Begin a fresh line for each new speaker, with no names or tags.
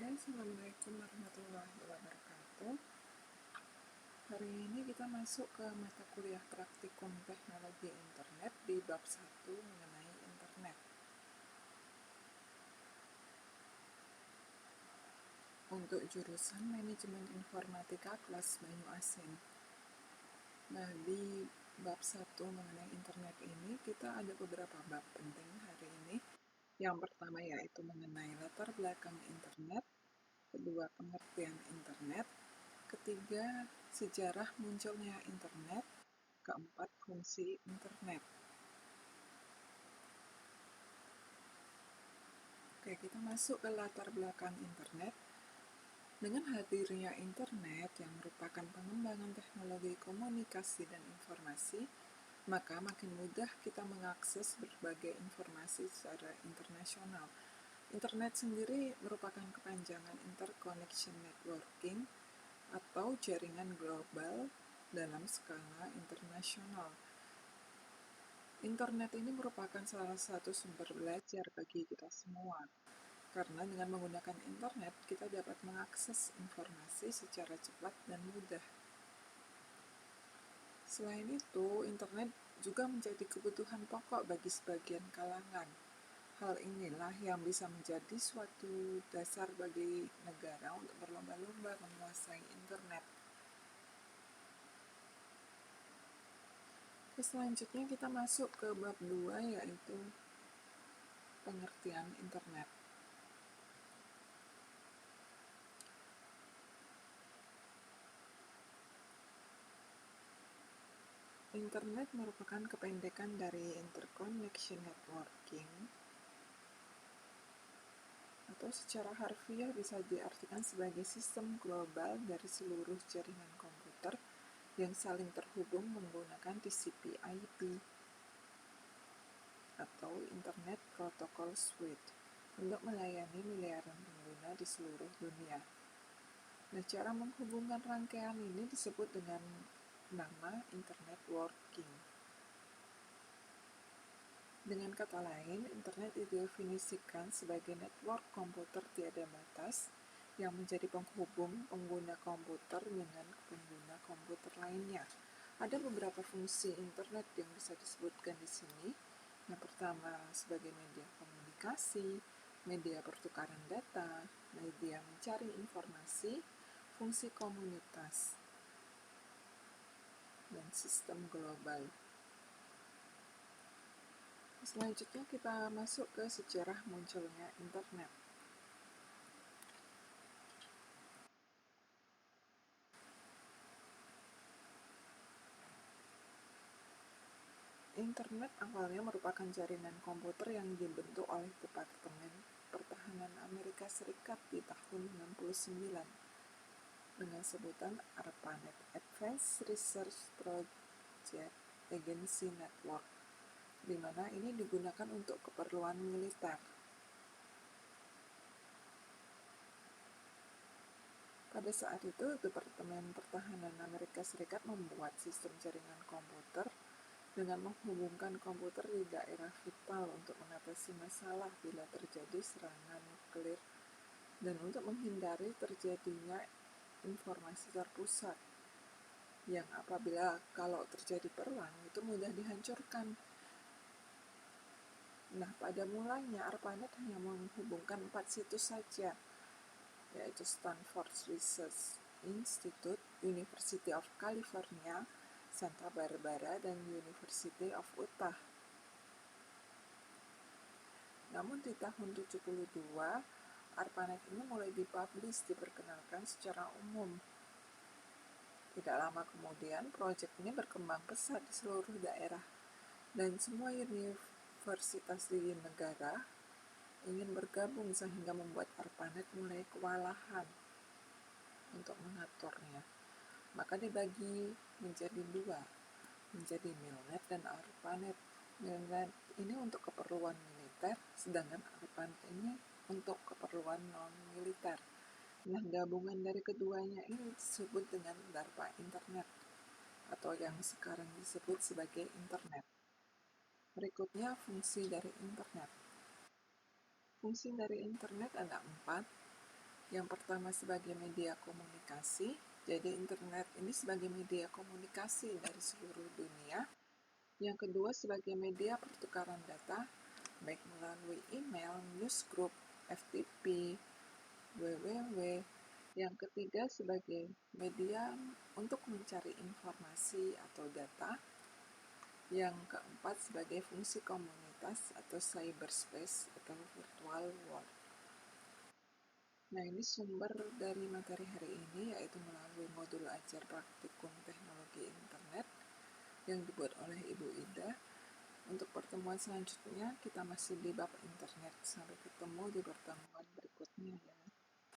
Oke, Assalamualaikum warahmatullahi wabarakatuh. Hari ini kita masuk ke mata kuliah praktikum teknologi internet di bab 1 mengenai internet. Untuk jurusan Manajemen Informatika kelas Banyu Asin. Nah, di bab 1 mengenai internet ini kita ada beberapa bab penting hari ini. Yang pertama yaitu mengenai latar belakang internet, kedua pengertian internet, ketiga sejarah munculnya internet, keempat fungsi internet. Oke, kita masuk ke latar belakang internet. Dengan hadirnya internet yang merupakan pengembangan teknologi komunikasi dan informasi, maka makin mudah kita mengakses berbagai informasi secara internasional. Internet sendiri merupakan kepanjangan interconnection networking atau jaringan global dalam skala internasional. Internet ini merupakan salah satu sumber belajar bagi kita semua. Karena dengan menggunakan internet, kita dapat mengakses informasi secara cepat dan mudah. Selain itu, internet juga menjadi kebutuhan pokok bagi sebagian kalangan. Hal inilah yang bisa menjadi suatu dasar bagi negara untuk berlomba-lomba menguasai internet. Selanjutnya kita masuk ke bab 2 yaitu pengertian internet. Internet merupakan kependekan dari interconnection networking, atau secara harfiah bisa diartikan sebagai sistem global dari seluruh jaringan komputer yang saling terhubung menggunakan TCP/IP atau Internet Protocol Suite untuk melayani miliaran pengguna di seluruh dunia. Nah, cara menghubungkan rangkaian ini disebut dengan nama Internet Working. Dengan kata lain, internet didefinisikan sebagai network komputer tiada batas yang menjadi penghubung pengguna komputer dengan pengguna komputer lainnya. Ada beberapa fungsi internet yang bisa disebutkan di sini. Yang pertama sebagai media komunikasi, media pertukaran data, media mencari informasi, fungsi komunitas, dan sistem global. Selanjutnya kita masuk ke sejarah munculnya internet. Internet awalnya merupakan jaringan komputer yang dibentuk oleh Departemen Pertahanan Amerika Serikat di tahun 1969 dengan sebutan ARPANET, Advanced Research Project Agency Network, di mana ini digunakan untuk keperluan militer. Pada saat itu, Departemen Pertahanan Amerika Serikat membuat sistem jaringan komputer dengan menghubungkan komputer di daerah vital untuk mengatasi masalah bila terjadi serangan nuklir dan untuk menghindari terjadinya informasi terpusat yang apabila kalau terjadi perang itu mudah dihancurkan. Nah, pada mulanya ARPANET hanya menghubungkan 4 situs saja, yaitu Stanford Research Institute, University of California, Santa Barbara, dan University of Utah. Namun di tahun 1972, ARPANET ini mulai diperkenalkan secara umum. Tidak lama kemudian, proyek ini berkembang pesat di seluruh daerah, dan semua universitas di negara ingin bergabung sehingga membuat ARPANET mulai kewalahan untuk mengaturnya. Maka dibagi menjadi dua, menjadi MILNET dan ARPANET. MILNET ini untuk keperluan militer, sedangkan ARPANET ini untuk keperluan non-militer. Nah, gabungan dari keduanya ini disebut dengan DARPA Internet, atau yang sekarang disebut sebagai Internet. Berikutnya, fungsi dari Internet. Fungsi dari Internet ada 4. Yang pertama sebagai media komunikasi, jadi internet ini sebagai media komunikasi dari seluruh dunia. Yang kedua sebagai media pertukaran data, baik melalui email, newsgroup, FTP, www. Yang ketiga sebagai media untuk mencari informasi atau data. Yang keempat sebagai fungsi komunitas atau cyberspace atau virtual world. Nah, ini sumber dari materi hari ini yaitu melalui modul ajar praktikum teknologi internet yang dibuat oleh Ibu Ida. Untuk pertemuan selanjutnya kita masih di bab internet. Sampai ketemu di pertemuan berikutnya ya.